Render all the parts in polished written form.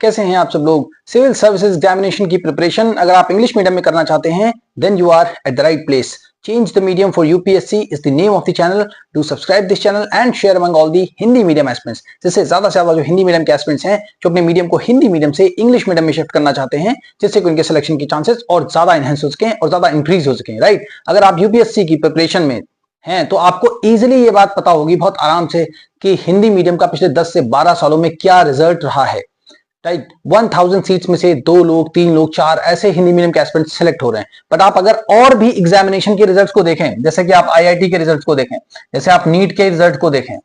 कैसे हैं आप सब लोग। सिविल सर्विसेज एग्जामिनेशन की प्रिपरेशन अगर आप इंग्लिश मीडियम में करना चाहते हैं then you are at the right place. Change the medium for UPSC is the name of the channel. Do subscribe this channel and share among all the Hindi medium aspirants, जिससे ज्यादा से ज्यादा जो Hindi medium के एस्पिरेंट्स हैं जो अपने medium को हिंदी मीडियम से इंग्लिश मीडियम में शिफ्ट करना चाहते हैं, जिससे कि उनके सिलेक्शन की चांसेस और ज्यादा एनहेंस हो सके और ज्यादा इंक्रीज हो सके। राइट, अगर आप यूपीएससी की प्रिपरेशन में हैं तो आपको इजीली ये बात पता होगी बहुत आराम से कि हिंदी मीडियम का पिछले 10 से 12 सालों में क्या रिजल्ट रहा है। राइट, 1000 सीट्स में से 2 लोग 3 लोग 4 ऐसे हिंदी मीडियम के एस्पिरेंट्स सिलेक्ट हो रहे हैं। बट आप अगर और भी एग्जामिनेशन के रिजल्ट्स को देखें, जैसे कि आप आईआईटी के रिजल्ट्स को देखें, जैसे आप नीट के रिजल्ट को देखें,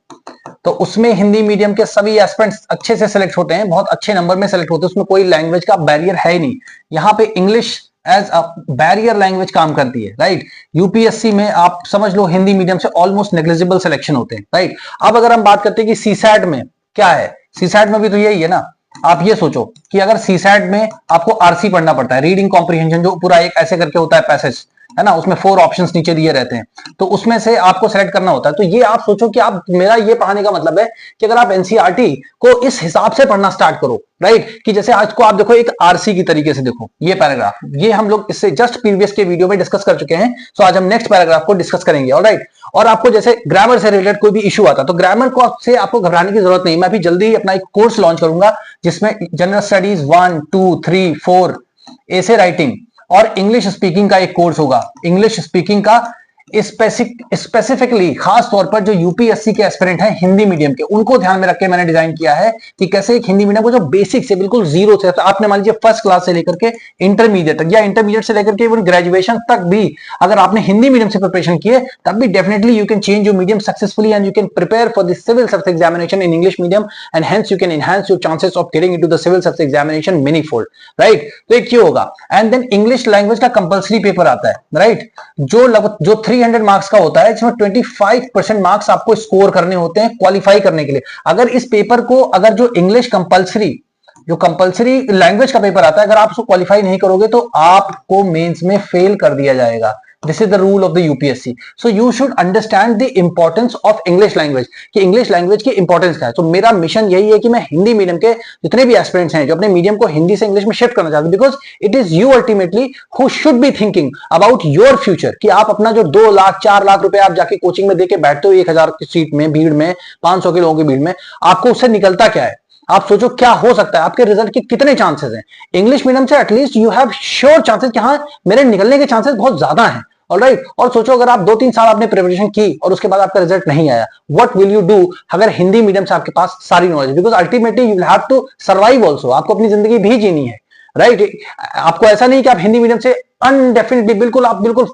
तो उसमें हिंदी मीडियम के सभी एस्पिरेंट्स अच्छे से सिलेक्ट होते हैं, बहुत अच्छे नंबर में सिलेक्ट होते हैं। उसमें कोई लैंग्वेज का बैरियर है ही नहीं। यहाँ पे English as a barrier language काम करती है। राइट, यूपीएससी में आप समझ लो हिंदी मीडियम से ऑलमोस्ट नेग्लिजिबल सिलेक्शन होते हैं। राइट, अब अगर हम बात करते हैं कि सीसैट में क्या है, सीसैट में भी तो यही है ना। आप ये सोचो कि अगर सीसैट में आपको आरसी पढ़ना पड़ता है, रीडिंग कॉम्प्रिहेंशन, जो पूरा एक ऐसे करके होता है पैसेज, है ना, उसमें 4 ऑप्शंस नीचे दिए रहते हैं, तो उसमें से आपको सेलेक्ट करना होता है। तो ये आप सोचो कि आप, मेरा ये पढ़ाने का मतलब है कि अगर आप एनसीईआरटी को इस हिसाब से पढ़ना स्टार्ट करो, राइट, कि जैसे आज को आप देखो एक आरसी की तरीके से देखो ये पैराग्राफ, ये हम लोग इससे जस्ट प्रीवियस के वीडियो में डिस्कस कर चुके हैं। सो आज हम नेक्स्ट पैराग्राफ को डिस्कस करेंगे। ऑलराइट, और आपको जैसे ग्रामर से रिलेटेड कोई भी इशू आता तो ग्रामर को से आपको घबराने की जरूरत नहीं। मैं भी जल्दी अपना एक कोर्स लॉन्च करूंगा जिसमें जनरल स्टडीज 1, 2, 3, 4, ऐसे राइटिंग और इंग्लिश स्पीकिंग का एक कोर्स होगा। इंग्लिश स्पीकिंग का स्पेसिफिकली खास तौर पर जो यूपीएससी के एस्पिरेंट हैं हिंदी मीडियम के, उनको ध्यान में रख के मैंने डिजाइन किया है कि कैसे एक हिंदी मीडियम को जो बेसिक से बिल्कुल जीरो से, आपने मान लीजिए फर्स्ट क्लास से लेकर के इंटरमीडिएट तक या इंटरमीडिएट से लेकर के ग्रेजुएशन तक भी अगर आपने हिंदी मीडियम से प्रिपरेशन किए तब भी definitely you can change your medium successfully and you can prepare for the civil service examination in English medium and hence you can enhance your chances of getting into the civil service examination manifold. Right, तो एक ये होगा। And then English language का compulsory paper आता है। Right, जो 300 marks का होता है, इसमें 25% मार्क्स आपको स्कोर करने होते हैं क्वालिफाई करने के लिए। अगर इस पेपर को, अगर जो इंग्लिश जो कंपल्सरी लैंग्वेज का पेपर आता है, अगर आप उसको क्वालिफाई नहीं करोगे तो आपको मेंस में फेल कर दिया जाएगा। This is the rule of the UPSC. So you should understand the importance of English language, कि इंग्लिश लैंग्वेज की इंपॉर्टेंस क्या है। तो मेरा मिशन यही है कि मैं हिंदी मीडियम के जितने भी एस्पिरेंट्स हैं जो अपने मीडियम को हिंदी से इंग्लिश में शिफ्ट करना चाहते हैं, because it is you ultimately who should be thinking about your future, कि आप अपना जो 2 लाख 4 लाख रुपए आप जाके कोचिंग में देके बैठते हो 1000 की सीट में, भीड़ में, 500 के लोगों की भीड़ में, आपको उससे निकलता क्या है। आप सोचो क्या हो सकता है, आपके रिजल्ट के कितने चांसेस हैं। इंग्लिश मीडियम से at least you have sure chances कि हाँ मेरे निकलने के चांसेस बहुत ज्यादा हैं। ऑलराइट, और सोचो अगर आप 2-3 साल आपने प्रिपरेशन की और उसके बाद आपका रिजल्ट नहीं आया, व्हाट विल यू डू अगर हिंदी मीडियम से आपके पास सारी knowledge, because ultimately you will have to survive also, आपको अपनी जिंदगी भी जीनी है। राइट, आपको ऐसा नहीं कि आप हिंदी मीडियम से अनडेफिनेटली बिल्कुल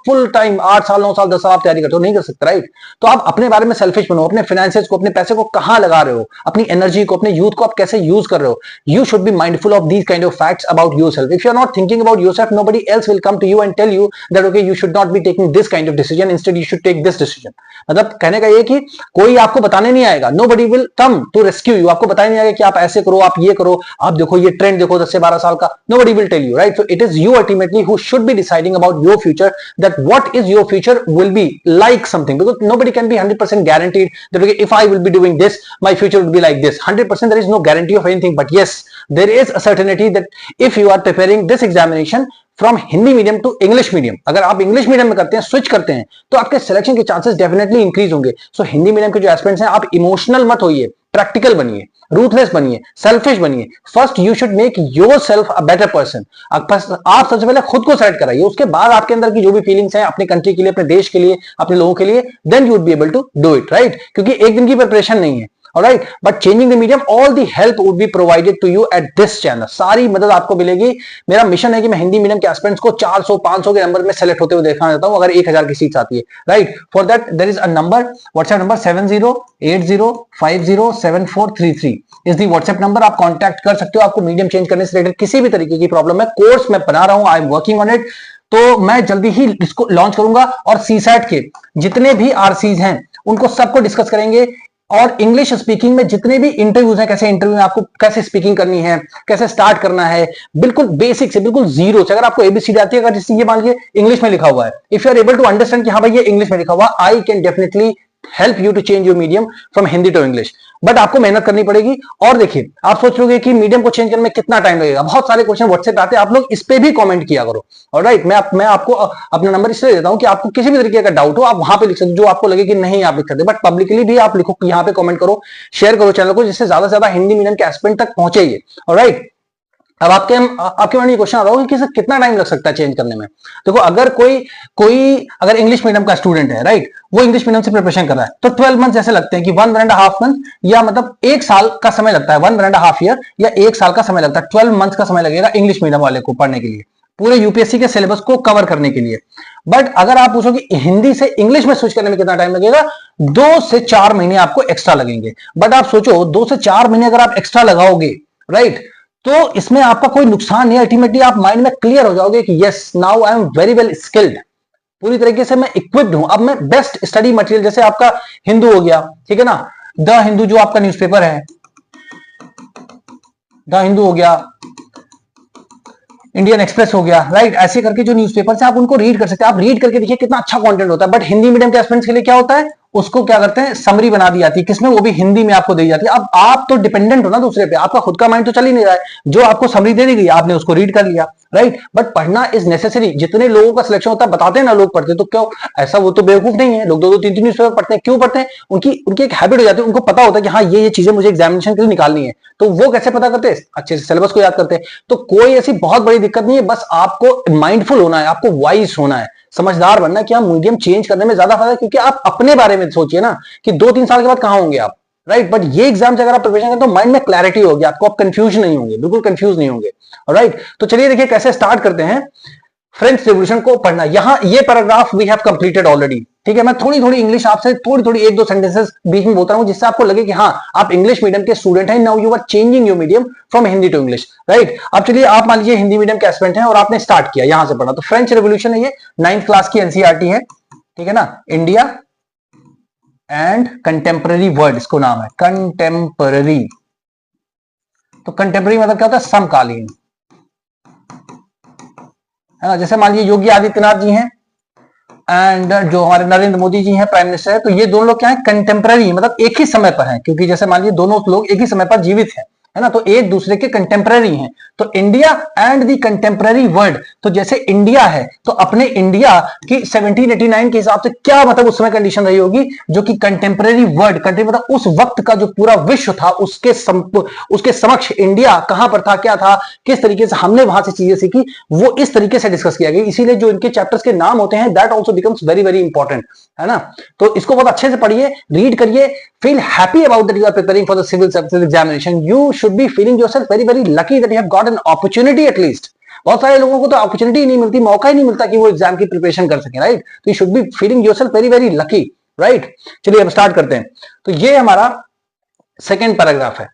फुल टाइम 8 साल 9 साल 10 साल आप तैयारी करते हो, नहीं कर सकते। राइट, तो आप अपने बारे में सेल्फिश बनो, अपने फाइनेंसेस को, अपने पैसे को कहां लगा रहे हो, अपनी एनर्जी को, अपने यूथ को आप कैसे यूज कर रहे हो। You should be mindful of these kind of facts about yourself. If you are not thinking about yourself, nobody else will come to you and tell you that okay you should not be taking this kind of decision, instead you should take this decision. मतलब कहने का ये कि कोई आपको बताने नहीं आएगा, nobody will come to rescue you, आपको बताने नहीं आएगा कि आप ऐसे करो, आप ये करो, आप देखो ये ट्रेंड देखो 10 से 12 साल का, nobody will tell you. Right, so it is you ultimately who should be deciding about your future, that what is your future will be like something, because nobody can be 100% guaranteed that okay, if I will be doing this my future will be like this. 100% there is no guarantee of anything, but yes there is a certainty that if you are preparing this examination from Hindi medium to English medium, अगर आप English medium में करते हैं, switch करते हैं, तो आपके selection के चांसेस डेफिनेटली इंक्रीज होंगे। सो हिंदी मीडियम के जो एस्पिरेंट्स हैं, आप इमोशनल मत होइए, प्रैक्टिकल बनिए, रूथलेस बनिए, सेल्फिश बनिए। First you should make yourself a better person. आप सबसे पहले खुद को सेलेक्ट कराइए, उसके बाद आपके अंदर की जो भी फीलिंग्स हैं अपने कंट्री के लिए, अपने देश के लिए, अपने लोगों के लिए, then you would be able to do it. Right, क्योंकि एक दिन की प्रिपरेशन नहीं है। Alright, but changing the medium, all the help would be provided to you at this channel. सारी मदद आपको मिलेगी। मेरा मिशन है कि मैं हिंदी मीडियम के एस्पिरेंट्स को 400-500 के नंबर में सेलेक्ट होते हुए देखना चाहता हूं, अगर 1000 की सीट्स आती है। Right, for that there is a number, WhatsApp number 7080507433 is the WhatsApp number. आप कांटेक्ट कर सकते हो। आपको मीडियम चेंज करने से रिलेटेड किसी भी तरीके की प्रॉब्लम है, कोर्स मैं बना रहा हूं, I am working on it, तो मैं जल्दी ही इसको लॉन्च करूंगा। और सीसैट के जितने भी आरसीज हैं उनको सबको डिस्कस करेंगे, और इंग्लिश स्पीकिंग में जितने भी इंटरव्यूज हैं, कैसे इंटरव्यू में आपको कैसे स्पीकिंग करनी है, कैसे स्टार्ट करना है, बिल्कुल बेसिक से, बिल्कुल जीरो से। अगर आपको एबीसीडी आती है, अगर जैसे ये मान लीजिए इंग्लिश में लिखा हुआ है, if you are able to understand कि हाँ भाई ये इंग्लिश में लिखा हुआ, I can definitely help you to change your medium from Hindi to English. But आपको मेहनत करनी पड़ेगी। और देखिए, आप सोच लोगे कि मीडियम को चेंज करने में कितना टाइम लगेगा, बहुत सारे क्वेश्चन व्हाट्सएप आते हैं, आप लोग इस पे भी कमेंट किया करो। ऑलराइट, मैं आपको अपना नंबर इसलिए देता हूं कि आपको किसी भी तरीके का डाउट हो आप वहां पे लिख सकते, जो आपको लगे कि नहीं आप लिख सकते, बट पब्लिकली भी आप लिखो, यहाँ पे कमेंट करो, शेयर करो चैनल को, जिससे ज्यादा से ज्यादा हिंदी मीडियम के एस्पिरेंट तक पहुंचे ये। ऑलराइट, अब आपके मन में क्वेश्चन आ रहा होगा कि सर कितना टाइम लग सकता है चेंज करने में। देखो, अगर कोई अगर इंग्लिश मीडियम का स्टूडेंट है, राइट, वो इंग्लिश मीडियम से प्रिपरेशन कर रहा है, तो 12 मंथ जैसे लगते हैं कि 1.5 मंथ, या मतलब 1 साल का समय लगता है, 1.5 ईयर या 1 साल का समय लगता है, 12 मंथ का समय लगेगा इंग्लिश मीडियम वाले को पढ़ने के लिए, पूरे यूपीएससी के सिलेबस को कवर करने के लिए। बट अगर आप पूछो कि हिंदी से इंग्लिश में स्विच करने में कितना टाइम लगेगा, 2 से 4 महीने आपको एक्स्ट्रा लगेंगे। बट आप सोचो, 2 से 4 महीने अगर आप एक्स्ट्रा लगाओगे, राइट, तो इसमें आपका कोई नुकसान नहीं है। अल्टीमेटली आप माइंड में क्लियर हो जाओगे कि yes, now I am very well skilled, पूरी तरीके से मैं इक्विप्ड हूं, अब मैं बेस्ट स्टडी मटेरियल, जैसे आपका हिंदू हो गया, ठीक है ना, द हिंदू जो आपका न्यूज़पेपर है, द हिंदू हो गया, इंडियन एक्सप्रेस हो गया, राइट, ऐसे करके जो न्यूज़पेपर से आप उनको रीड कर सकते हैं। आप रीड करके देखिए कितना अच्छा कंटेंट होता है। बट हिंदी मीडियम के एस्पिरेंट्स के लिए क्या होता है, उसको क्या करते हैं, समरी बना दी जाती है, किसमें, वो भी हिंदी में आपको दी जाती है। अब आप तो डिपेंडेंट हो ना दूसरे पे, आपका खुद का माइंड तो चल ही नहीं रहा है, जो आपको समरी दे दी गई आपने उसको रीड कर लिया, राइट। बट पढ़ना इज नेसेसरी। जितने लोगों का सिलेक्शन होता है, बताते हैं ना लोग पढ़ते, तो क्यों ऐसा, वो तो बेवकूफ नहीं है, लोग 2-2 3-3 न्यूज़पेपर पढ़ते हैं। क्यों पढ़ते हैं, उनकी एक हैबिट हो जाती है, उनको पता होता है कि हाँ ये चीजें मुझे एग्जामिनेशन के लिए निकालनी है। तो वो कैसे पता करते हैं, अच्छे से सिलेबस को याद करते हैं। तो कोई ऐसी बहुत बड़ी दिक्कत नहीं है, बस आपको माइंडफुल होना है, आपको वाइज होना है, समझदार बनना कि हम मीडियम चेंज करने में ज्यादा फायदा है। क्योंकि आप अपने बारे में सोचिए ना कि 2-3 साल के बाद कहां होंगे आप, राइट। बट ये एग्जाम से अगर आप प्रिपरेशन करें तो माइंड में क्लैरिटी होगी आपको, आप कंफ्यूज नहीं होंगे, बिल्कुल कंफ्यूज नहीं होंगे, राइट। तो चलिए देखिए कैसे स्टार्ट करते हैं फ्रेंच रिवॉल्यूशन को पढ़ना। यहां ये paragraph we have completed already, ठीक है। मैं थोड़ी थोड़ी इंग्लिश आपसे थोड़ी 1-2 सेंटेंसेस बीच में बोलता हूं, जिससे आपको लगे कि हाँ आप इंग्लिश मीडियम के स्टूडेंट हैं, now you are changing your medium from Hindi to English, right. अब चलिए, आप मान लीजिए हिंदी मीडियम के एस्पिरेंट हैं और आपने स्टार्ट किया यहां से पढ़ना। तो फ्रेंच रिवॉल्यूशन है, ये 9th क्लास की एनसीईआरटी है, ठीक है ना। इंडिया एंड कंटेम्पररी वर्ड इसको नाम है, कंटेम्पररी। तो कंटेम्पररी मतलब क्या होता है, समकालीन, है ना। जैसे मान लीजिए योगी आदित्यनाथ जी हैं एंड जो हमारे नरेंद्र मोदी जी हैं प्राइम मिनिस्टर है, तो ये दोनों लोग क्या है, कंटेम्पररी, मतलब एक ही समय पर हैं। क्योंकि जैसे मान लीजिए दोनों लोग एक ही समय पर जीवित हैं, है ना, तो एक दूसरे के कंटेम्पररी हैं। तो India and the contemporary world, तो जैसे इंडिया है तो अपने इंडिया की 1789 के हिसाब से क्या मतलब उस समय कंडीशन रही होगी, जो कि कंटेम्पररी वर्ल्ड, कंट्री मतलब उस वक्त का जो पूरा विश्व था, उसके समक्ष इंडिया कहां पर था, क्या था, किस तरीके से हमने वहां से चीजें सीखी, वो इस तरीके से डिस्कस किया गया। इसीलिए जो इनके चैप्टर्स के नाम होते हैं, that also becomes very very important, है ना। तो इसको बहुत अच्छे से पढ़िए, रीड करिए, feel happy about that you are preparing for the civil services examination. You should be feeling yourself very very lucky that you have got an opportunity at least। बहुत सारे लोगों को तो अपॉर्चुनिटी नहीं मिलती, मौका ही नहीं मिलता कि वो एग्जाम की प्रिपरेशन कर सके, राइट। तो you should be feeling yourself very very lucky, right. चलिए अब स्टार्ट करते हैं। तो ये हमारा सेकेंड पैराग्राफ है।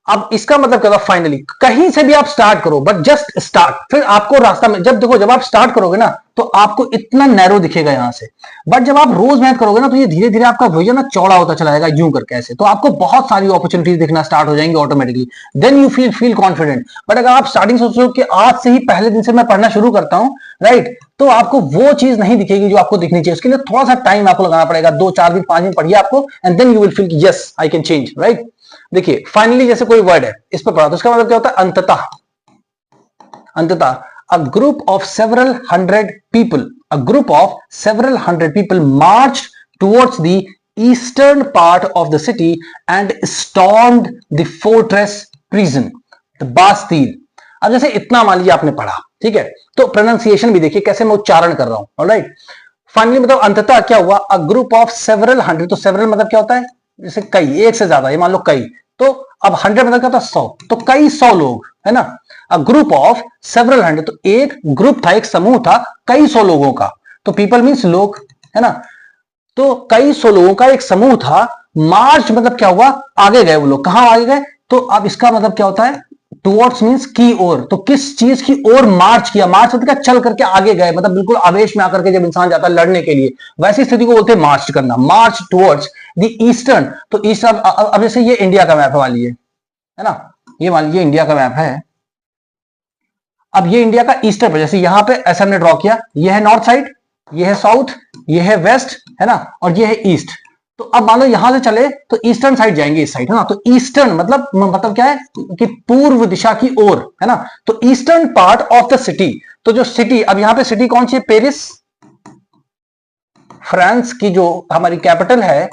अब इसका मतलब क्या होगा, फाइनली कहीं से भी आप स्टार्ट करो, बट जस्ट स्टार्ट, फिर आपको रास्ता में जब आप स्टार्ट करोगे ना तो आपको इतना नैरो दिखेगा यहां से। बट जब आप रोज मेहनत करोगे ना तो ये धीरे धीरे आपका विजन ना चौड़ा होता चला जाएगा, यूं करके ऐसे, तो आपको बहुत सारी अपॉर्चुनिटीज दिखना स्टार्ट हो जाएंगी automatically. Then you feel confident. But अगर आप स्टार्टिंग सोचो कि आज से ही पहले दिन से मैं पढ़ना शुरू करता हूं, राइट, तो आपको वो चीज नहीं दिखेगी जो आपको दिखनी चाहिए। उसके लिए थोड़ा सा टाइम आपको लगाना पड़ेगा, 2-4 दिन 5 दिन पढ़िए आपको, and then you will feel yes I can change, right. देखिए फाइनली जैसे कोई वर्ड है इस पर पढ़ा, तो इसका मतलब क्या होता है, अंततः। अंततः a group of several hundred people marched towards the eastern part of the city and stormed the fortress prison, the Bastille। अब जैसे इतना मान लीजिए आपने पढ़ा, ठीक है, तो प्रोनाउंसिएशन भी देखिए कैसे मैं उच्चारण कर रहा हूं, ऑलराइट। फाइनली मतलब अंततः क्या हुआ, a group of several hundred, तो सेवरल मतलब क्या होता है, जैसे कई, एक से ज्यादा, ये मान लो कई, तो अब 100 मतलब क्या होता है, 100, तो कई 100 लोग, है ना। A group of several hundred, तो एक ग्रुप था, एक समूह था कई 100 लोगों का, तो पीपल मीन्स लोग, है ना। तो कई 100 लोगों का एक समूह था। मार्च मतलब क्या हुआ, आगे गए वो लोग, कहां आगे गए, तो अब इसका मतलब क्या होता है, टुवर्ड्स मींस की ओर, तो किस चीज की ओर मार्च किया, मार्च मतलब क्या, चल करके आगे गए, मतलब बिल्कुल आवेश में आकर के जब इंसान जाता है लड़ने के लिए, वैसी स्थिति को बोलते हैं मार्च करना, मार्च टुवर्ड्स द ईस्टर्न। तो ईस्ट, अब जैसे ये इंडिया का मैप है मान लीजिए, है ना, ये मान लीजिए इंडिया का मैप है। अब ये इंडिया का ईस्टर्न पर, जैसे यहां पे ऐसा हमने ड्रॉ किया, ये है नॉर्थ साइड, ये है साउथ, ये है वेस्ट, है ना, और ये है ईस्ट। तो अब मान लो यहां से चले तो ईस्टर्न साइड जाएंगे, इस साइड है ना, तो ईस्टर्न मतलब क्या है कि पूर्व दिशा की ओर, है ना, तो eastern part of the city, तो जो सिटी, अब यहां पे सिटी कौन सी है, पेरिस, फ्रांस की जो हमारी कैपिटल है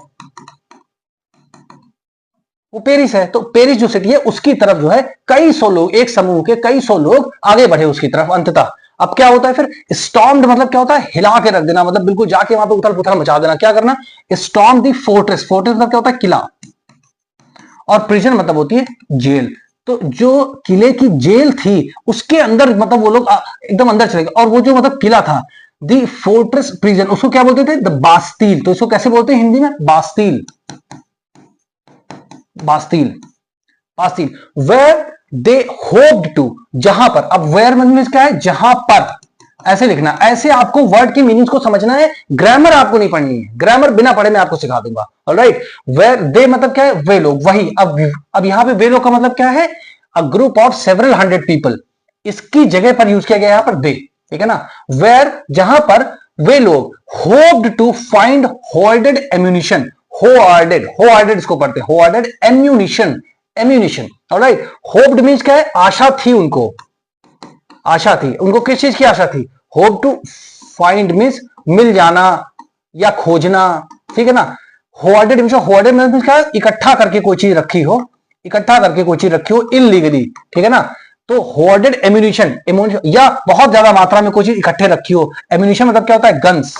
वो पेरिस है, तो पेरिस जो सिटी है उसकी तरफ जो है कई सौ लोग, एक समूह के कई सौ लोग आगे बढ़े उसकी तरफ अंततः। अब क्या होता है फिर, स्टॉर्म्ड मतलब क्या होता है, हिला के रख देना, मतलब बिल्कुल जाके वहां पे उथल पुथल मचा देना, क्या करना, स्टॉर्म दी फोर्ट्रेस, फोर्ट्रेस मतलब क्या होता है, किला, और प्रिजन मतलब होती है जेल। तो जो किले की जेल थी उसके अंदर मतलब वो लोग एकदम अंदर चले गए, और वो जो मतलब किला था, दी फोर्ट्रेस प्रिजन, उसको क्या बोलते थे, द बास्तील, तो इसको कैसे बोलते हैं हिंदी में, Bastille, Bastille, Bastille, where they hoped to, जहां पर, अब वेयर मीन्स क्या है, जहां पर, ऐसे लिखना, ऐसे आपको वर्ड की मीनिंग्स को समझना है, ग्रामर आपको नहीं पढ़नी है, ग्रामर बिना पढ़े मैं आपको सिखा दूंगा, ऑलराइट। वेयर दे मतलब क्या है, वे लोग, वही, अब यहां पे वे लोग का मतलब क्या है, a group of several hundred people, इसकी जगह पर यूज किया गया यहां पर दे, ठीक है ना, वेयर जहां पर वे लोग hoped to find hoarded ammunition, होआर्डेड इसको पढ़ते हैं, होआर्डेड एम्यूनिशन, ऑलराइट। होप्ड मींस क्या है, आशा थी उनको, आशा थी उनको, किस चीज की आशा थी, होप टू फाइंड मींस मिल जाना या खोजना, ठीक है ना। होआर्डेड मींस क्या, इकट्ठा करके कोई चीज रखी हो, इकट्ठा करके कोई चीज रखी हो इनलीगली, ठीक है ना। तो होर्डेड एम्यूनिशन, या बहुत ज्यादा मात्रा में कोई चीज इकट्ठे रखी हो, एम्यूनिशन मतलब क्या होता है, गन्स,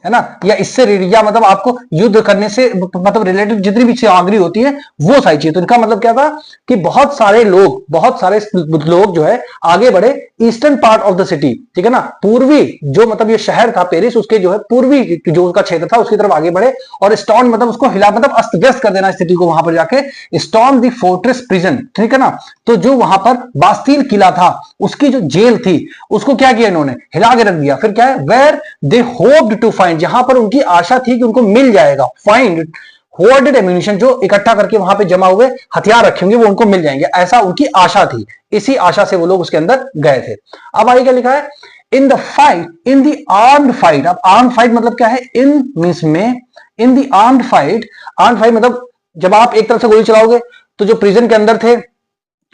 है ना, या इससे या मतलब आपको युद्ध करने से मतलब रिलेटेड जितनी भी सामग्री होती है वो सारी चीज। तो इनका मतलब क्या था कि बहुत सारे लोग जो है आगे बढ़े eastern part of the city, ठीक है ना, पूर्वी जो मतलब ये शहर था पेरिस, उसके जो है पूर्वी जो उसका क्षेत्र था उसकी तरफ आगे बढ़े, और स्टॉर्म मतलब उसको हिला, मतलब अस्त व्यस्त कर देना स्थिति को, वहां पर जाके स्टॉर्म दी फोर्ट्रेस प्रिजन, ठीक है ना। तो जो वहां पर बास्तील किला था उसकी जो जेल थी उसको क्या किया इन्होंने, हिला के रख दिया। फिर क्या है, where they hoped to find, जहां पर उनकी आशा थी कि उनको मिल जाएगा, फाइंड होर्डेड एम्यूनिशन, जो इकट्ठा करके वहां पे जमा हुए हथियार रखे होंगे वो उनको मिल जाएंगे, ऐसा उनकी आशा थी, इसी आशा से वो लोग उसके अंदर गए थे। अब आगे क्या लिखा है, in the fight, in the armed fight, अब आर्म्ड फाइट मतलब क्या है, इन मींस में, in the armed fight, armed fight मतलब जब आप एक तरफ से गोली चलाओगे तो जो प्रिजन के अंदर थे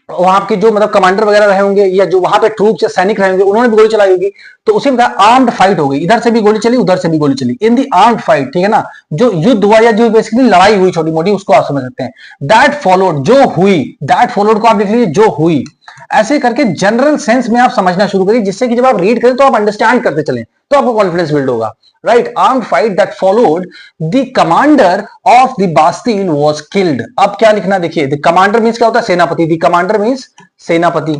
वहां के जो मतलब कमांडर वगैरह रहे होंगे या जो वहां पे ट्रूप या सैनिक रहे होंगे उन्होंने भी गोली चलाई होगी, तो उसी में आर्म्ड फाइट हो गई, इधर से भी गोली चली उधर से भी गोली चली, इन दी आर्म्ड फाइट, ठीक है ना, जो युद्ध हुआ या जो बेसिकली लड़ाई हुई छोटी मोटी उसको आप समझ सकते हैं। दैट फॉलोड, जो हुई, दैट फॉलोड को आप देख लीजिए, जो हुई, ऐसे करके जनरल सेंस में आप समझना शुरू करिए, जिससे कि जब आप रीड करें तो आप अंडरस्टैंड करते चलें, तो आपको कॉन्फिडेंस बिल्ड होगा, right. Armed fight that followed, the commander of the Bastille was killed. अब क्या लिखना देखिए, द कमांडर मींस क्या होता है, सेनापति, द कमांडर मींस सेनापति,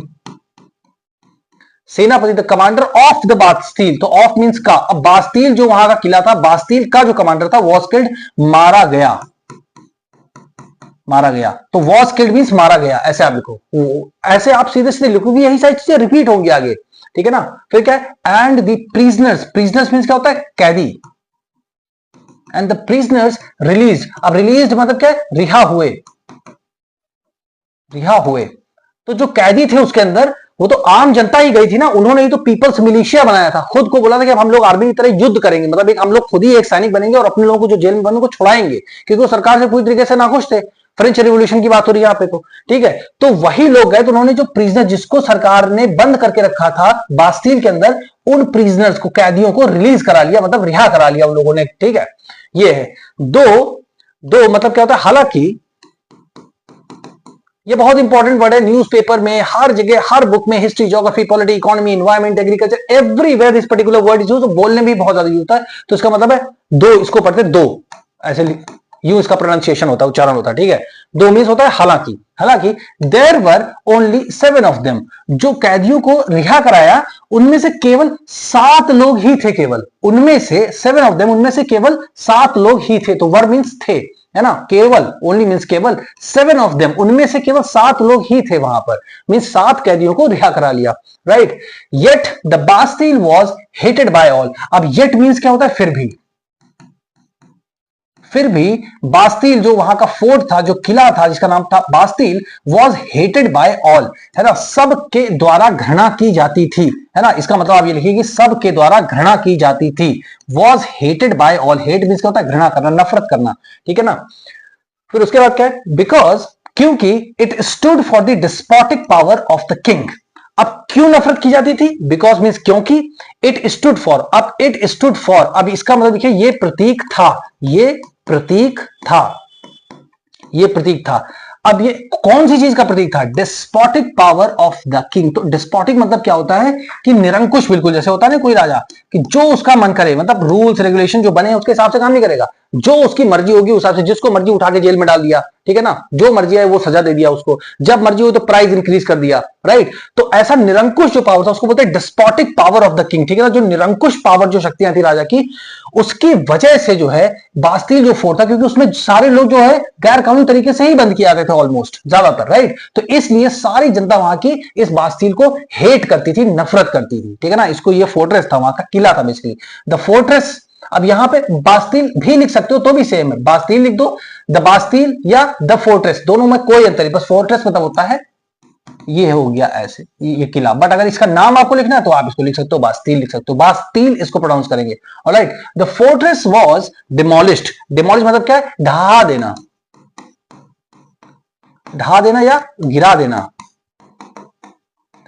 सेनापति, the commander of the Bastille, तो ऑफ मींस का, अब बास्तील जो वहां का किला था, बास्तील का जो कमांडर था वाज किल्ड, मारा गया, मारा गया, तो वॉज किल्ड मींस मारा गया, ऐसे आप लिखो, ऐसे आप सीधे सीधे लिखोगे, यही सारी चीजें रिपीट होंगी आगे, ठीक है ना। फिर क्या है, and the prisoners, prisoners means क्या होता है, कैदी, एंड द प्रिजनर्स रिलीज, अब रिलीज मतलब क्या है, रिहा हुए, रिहा हुए, तो जो कैदी थे उसके अंदर वो तो आम जनता ही गई थी ना, उन्होंने ही तो पीपल्स मिलिशिया बनाया था, खुद को बोला था कि हम लोग आर्मी की तरह युद्ध करेंगे, मतलब एक हम लोग खुद ही एक सैनिक बनेंगे और अपने लोगों को जो जेल में बंद को छुड़ाएंगे, क्योंकि वो सरकार से पूरी तरीके से नाखुश थे, फ्रेंच रिवॉल्यूशन की बात हो रही है यहाँ पे, तो ठीक है, तो वही लोग गए, तो उन्होंने जो प्रिजनर जिसको सरकार ने बंद करके रखा था बास्तील के अंदर, उन प्रिजनर्स को, कैदियों को रिलीज करा लिया, मतलब रिहा करा लिया उन लोगों ने, ठीक है। ये है दो मतलब क्या होता है, हालांकि ये बहुत इंपॉर्टेंट वर्ड है, न्यूज़पेपर में हर जगह हर बुक में, history, geography, polity, economy, environment, agriculture, everywhere this particular word is used, बोलने में भी बहुत ज्यादा यूज होता है, तो इसका मतलब है दो, इसको पढ़ते दो, ऐसे यू इसका प्रोनाउंसिएशन होता है, उच्चारण होता है, ठीक है। दो मीन्स होता है हालांकि, हालांकि there were only 7 of them, जो कैदियों को रिहा कराया उनमें से केवल 7 लोग ही थे, केवल उनमें से 7 ऑफ देम, उनमें से केवल 7 लोग ही थे, तो वर मीन्स थे, है ना, केवल, ओनली मीन्स केवल, 7 ऑफ देम, उनमें से केवल 7 लोग ही थे वहां पर, मीन्स 7 कैदियों को रिहा करा लिया, right. Yet the Bastille was hated by all, अब येट मीन्स क्या होता है, फिर भी, फिर भी बास्तील जो वहां का फोर्ट था, जो किला था जिसका नाम था Bastille, was hated by all, है ना, सब के द्वारा घृणा की जाती थी, है ना। इसका मतलब आप ये लिखिए कि सब के द्वारा घृणा की जाती थी। Was hated by all, hate means क्या होता है, घृणा करना, नफरत करना, ठीक है ना। फिर उसके बाद क्या है, बिकॉज, क्योंकि it stood for the despotic power of the king. अब क्यों नफरत की जाती थी, बिकॉज मींस क्योंकि, इट स्टूड फॉर, अब इट स्टूड फॉर, अब इसका मतलब देखिए ये प्रतीक था, ये प्रतीक था, ये प्रतीक था। अब ये कौन सी चीज का प्रतीक था, despotic power of the king. तो डिस्पोटिक मतलब क्या होता है कि निरंकुश, बिल्कुल जैसे होता है ना कोई राजा कि जो उसका मन करे, मतलब रूल्स रेगुलेशन जो बने उसके हिसाब से काम नहीं करेगा, जो उसकी मर्जी होगी उस हिसाब से, जिसको मर्जी उठा के जेल में डाल दिया, ठीक है ना, जो मर्जी है वो सजा दे दिया उसको, जब मर्जी हो तो प्राइस इंक्रीज कर दिया, राइट। तो ऐसा निरंकुश जो पावर था उसको बोलते हैं despotic power of the king, ठीक है ना। जो निरंकुश पावर, जो शक्तियां थी राजा की, उसकी वजह से जो है बास्तील जो फोर्ट था, क्योंकि उसमें सारे लोग जो है गैर कानूनी तरीके से ही बंद किया गए थे ऑलमोस्ट, ज्यादातर, राइट। तो इसलिए सारी जनता वहां की इस बास्तील को हेट करती थी, नफरत करती थी, ठीक है ना। इसको ये फोर्ट्रेस था, वहां का किला था बेसिकली, द फोर्ट्रेस। अब यहां पे बास्तील भी लिख सकते हो तो भी सेम है, बास्तील लिख दो, द बास्तील या द फोर्ट्रेस, दोनों में कोई अंतर नहीं, बस फोर्ट्रेस मतलब होता है ये हो गया ऐसे, ये किला। बट अगर इसका नाम आपको लिखना है तो आप इसको लिख सकते हो बास्तील, लिख सकते हो बास्तील, इसको प्रोनाउंस करेंगे, alright. The fortress was demolished, demolish मतलब क्या है, ढहा देना, ढहा देना या गिरा देना,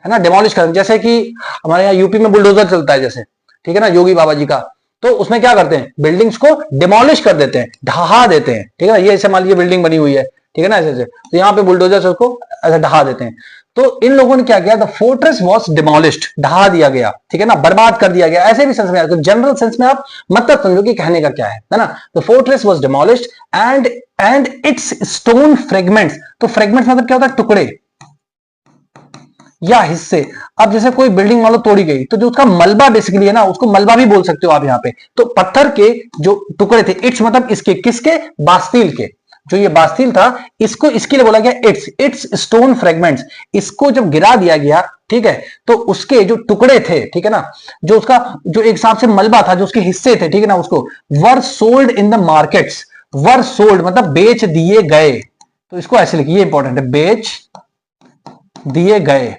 है ना, डिमोलिश करना। जैसे कि हमारे यहाँ यूपी में बुलडोजर चलता है जैसे, ठीक है ना, योगी बाबा जी का, तो उसमें क्या करते हैं, बिल्डिंग्स को डिमोलिश कर देते हैं, ढहा देते हैं, ठीक है ना। ये ऐसे मान लीजिए बिल्डिंग बनी हुई है, ठीक है ना, ऐसे ऐसे, तो यहाँ पे बुलडोजर से उसको ऐसे ढहा देते हैं। तो इन लोगों ने क्या किया, द फोर्ट्रेस वॉज डिमोलिश्ड, ढहा दिया गया, ठीक है ना, बर्बाद कर दिया गया, ऐसे भी सेंस में, तो जनरल सेंस में आप मतलब समझो कि कहने का क्या है ना। The fortress was demolished and it's stone fragments, तो फ्रेगमेंट्स मतलब क्या होता है, टुकड़े या हिस्से। अब जैसे कोई बिल्डिंग मान लो तोड़ी गई, तो जो उसका मलबा बेसिकली है ना, उसको मलबा भी बोल सकते हो आप यहाँ पे। तो पत्थर के जो टुकड़े थे, इट्स मतलब इसके, किसके, बास्तील के, जो ये बास्तील था इसको इसके लिए बोला गया इट्स स्टोन फ्रेगमेंट्स। इसको जब गिरा दिया गया, ठीक है, तो उसके जो टुकड़े थे, ठीक है ना, जो उसका जो एक हिसाब से मलबा था, जो उसके हिस्से थे, ठीक है ना, उसको were sold in the markets. Were sold मतलब बेच दिए गए, तो इसको ऐसे लिखिए, इंपॉर्टेंट है, बेच दिए गए,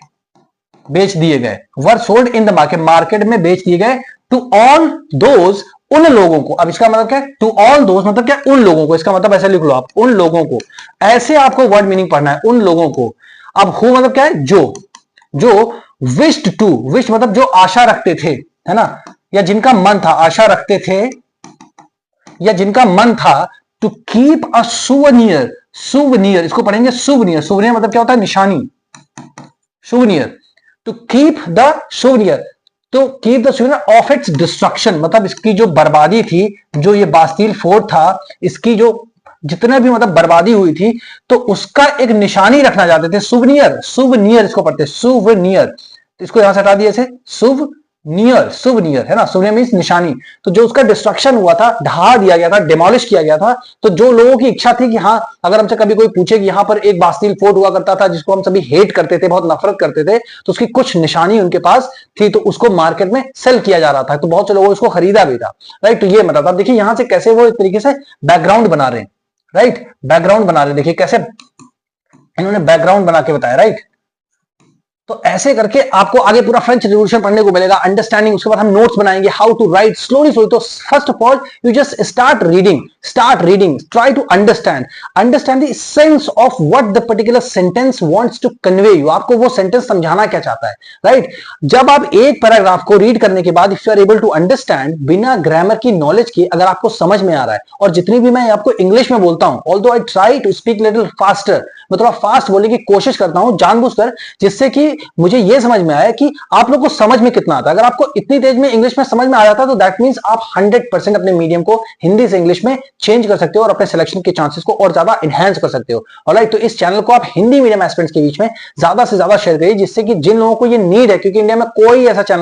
बेच दिए गए, were sold in the market, market में बेच दिए गए, टू ऑल दोज, उन लोगों को। अब इसका मतलब क्या है, टू ऑल दोज मतलब क्या, उन लोगों को, इसका मतलब ऐसे लिख लो आप, उन लोगों को, ऐसे आपको वर्ड मीनिंग पढ़ना है, उन लोगों को। अब हु मतलब क्या है, जो विश्ड टू, विश मतलब जो आशा रखते थे, है ना, या जिनका मन था, आशा रखते थे या जिनका मन था, टू कीप अ सुवनियर, सुवनियर इसको पढ़ेंगे सुवनियर, सुवनियर मतलब क्या होता है, निशानी, souvenir, to keep the souvenir, तो keep the souvenir of its destruction, मतलब इसकी जो बर्बादी थी, जो ये बास्तील फोर्ट था, इसकी जो जितने भी मतलब बर्बादी हुई थी, तो उसका एक निशानी रखना चाहते थे, सुवनियर, सुवनियर इसको पढ़ते, सुवनियर, तो इसको यहां से हटा दिए, सुव नियर, सुवनियर, है ना, सुवनियर मींस निशानी। तो जो उसका डिस्ट्रक्शन हुआ था, ढहा दिया गया था, डिमोलिश किया गया था, तो जो लोगों की इच्छा थी कि हाँ, अगर हमसे कभी कोई पूछे कि यहां पर एक बास्तील फोर्ट हुआ करता था जिसको हम सभी हेट करते थे, बहुत नफरत करते थे, तो उसकी कुछ निशानी उनके पास थी, तो उसको मार्केट में सेल किया जा रहा था, तो बहुत से लोगों इसको खरीदा भी था, राइट। तो ये मतलब आप देखिए यहां से कैसे वो एक तरीके से बैकग्राउंड बना रहे हैं, राइट, बैकग्राउंड बना रहे हैं, देखिए कैसे इन्होंने बैकग्राउंड बना के बताया, राइट। तो ऐसे करके आपको आगे पूरा फ्रेंच रिवॉल्यूशन पढ़ने को मिलेगा, अंडरस्टैंडिंग, उसके बाद हम नोट्स बनाएंगे, how to write slowly slowly. तो first of all you just start reading, try to understand the sense of what the particular sentence wants to convey you, आपको वो सेंटेंस समझाना क्या चाहता है, राइट। जब आप एक पैराग्राफ को रीड करने के बाद if you are able to understand, बिना ग्रामर की नॉलेज के अगर आपको समझ में आ रहा है, और जितनी भी मैं आपको इंग्लिश में बोलता हूं, although I try to speak little faster, मैं थोड़ा फास्ट बोलने की कोशिश करता हूं जानबूझकर, जिससे कि मुझे यह समझ में आया कि आप लोग को समझ में कितना आता है। अगर आपको इतनी तेज में इंग्लिश में समझ में आ जाता है, तो दैट मींस आप 100% अपने मीडियम को हिंदी से इंग्लिश में चेंज कर सकते हो और अपने सिलेक्शन के चांसेस को और ज्यादा एनहांस कर सकते हो, ऑलराइट। तो इस चैनल को आप हिंदी मीडियम एस्पिरेंट्स के बीच में ज्यादा से ज्यादा शेयर करिए, जिससे कि जिन लोगों को ये नीड है, क्योंकि इंडिया में कोई ऐसा चैनल